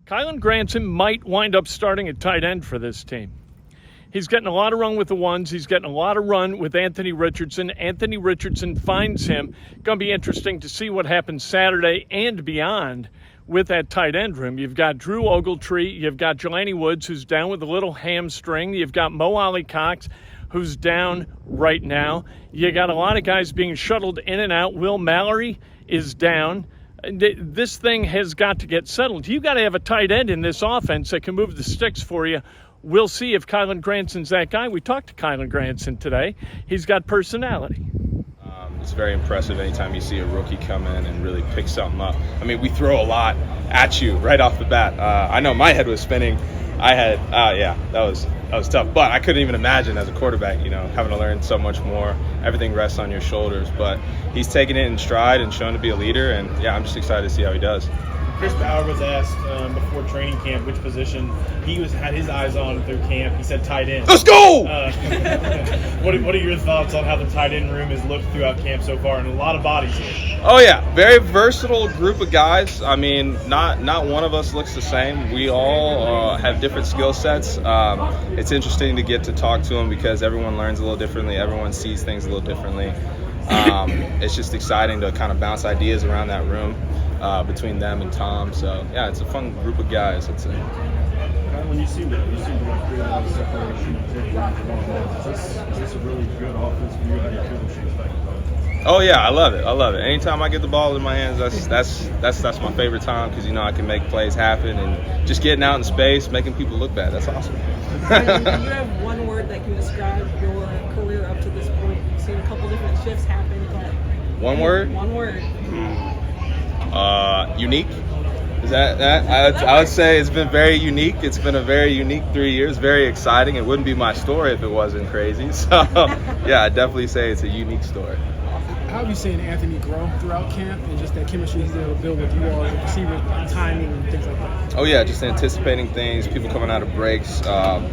Kylen Granson might wind up starting at tight end for this team. He's getting a lot of run with the ones. He's getting a lot of run with Anthony Richardson. Anthony Richardson finds him. Going to be interesting to see what happens Saturday and beyond with that tight end room. You've got Drew Ogletree. You've got Jelani Woods, who's down with a little hamstring. You've got Mo Alley-Cox, who's down right now. You got a lot of guys being shuttled in and out. Will Mallory is down. This thing has got to get settled. You got to have a tight end in this offense that can move the sticks for you. We'll see if Kylen Granson's that guy. We talked to Kylen Granson today. He's got personality. It's very impressive anytime you see a rookie come in and really pick something up. I mean, we throw a lot at you right off the bat. I know my head was spinning. That was tough. But I couldn't even imagine as a quarterback, having to learn so much more. Everything rests on your shoulders. But he's taking it in stride and shown to be a leader. And, I'm just excited to see how he does. Chris Bauer was asked before training camp which position he had his eyes on through camp. He said tight end. Let's go! What are your thoughts on how the tight end room has looked throughout camp so far? And a lot of bodies here. Oh, yeah. Very versatile group of guys. I mean, not one of us looks the same. We all have different skill sets. It's interesting to get to talk to them because everyone learns a little differently. Everyone sees things a little differently. It's just exciting to kind of bounce ideas around that room between them and Tom. So, it's a fun group of guys, I'd say. When you see that, create a lot of separation and take is this a really good offense for you? How do you feel the effect about it? Oh, yeah, I love it. Anytime I get the ball in my hands, that's my favorite time because, I can make plays happen and just getting out in space, making people look bad. That's awesome. Do you have one word that can describe your career up to this point? You've seen a couple different shifts happen, but one word? One word. Unique. Is that? I would say it's been very unique. It's been a very unique 3 years. Very exciting. It wouldn't be my story if it wasn't crazy. So, I'd definitely say it's a unique story. How have you seen Anthony grow throughout camp and just that chemistry he's able to build with you all as a receiver, timing and things like that? Oh, yeah, just anticipating things, people coming out of breaks,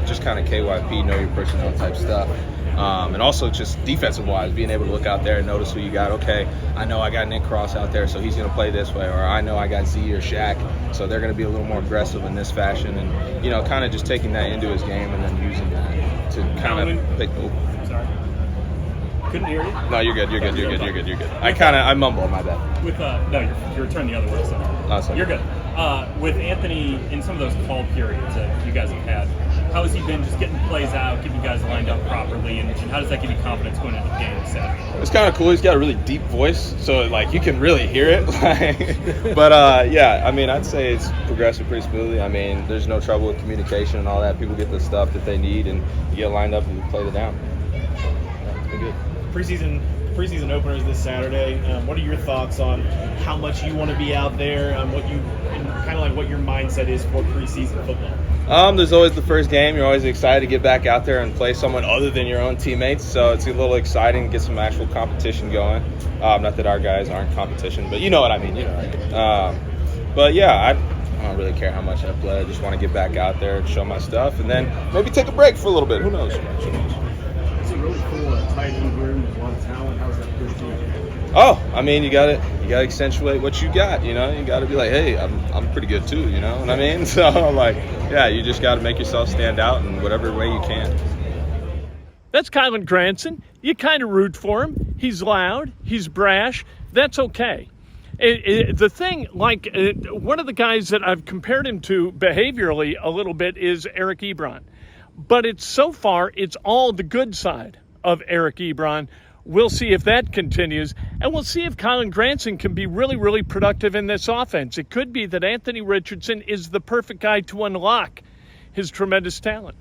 just kind of KYP, know your personnel type stuff. And also just defensive-wise, being able to look out there and notice who you got. Okay, I know I got Nick Cross out there, so he's going to play this way. Or I know I got Z or Shaq, so they're going to be a little more aggressive in this fashion. And, kind of just taking that into his game and then using that to kind of pick. Sorry. Couldn't hear you. No, you're good. I mumble, my bad. With no, you're turning the other way. So you're good. With Anthony in some of those call periods that you guys have had, how has he been just getting plays out, getting you guys lined up properly, and how does that give you confidence going into the game Saturday? It's kind of cool. He's got a really deep voice, so you can really hear it. But I'd say it's progressing pretty smoothly. I mean, there's no trouble with communication and all that. People get the stuff that they need, and you get lined up and you play the down. It's been good. Preseason openers this Saturday. What are your thoughts on how much you want to be out there? What your mindset is for preseason football? There's always the first game. You're always excited to get back out there and play someone other than your own teammates. So it's a little exciting to get some actual competition going. Not that our guys aren't competition, but you know what I mean. I don't really care how much I play. I just want to get back out there and show my stuff, and then maybe take a break for a little bit. Who knows? Is it really cool a tight end room with a lot of talent? How's that push to you? Oh, I mean, you gotta accentuate what you got. You gotta be like, hey, I'm pretty good too. You know what I mean? So you just gotta make yourself stand out in whatever way you can. That's Kylen Granson. You kind of root for him. He's loud. He's brash. That's okay. The thing, one of the guys that I've compared him to behaviorally a little bit is Eric Ebron. But it's all the good side of Eric Ebron. We'll see if that continues, and we'll see if Kylen Granson can be really, really productive in this offense. It could be that Anthony Richardson is the perfect guy to unlock his tremendous talent.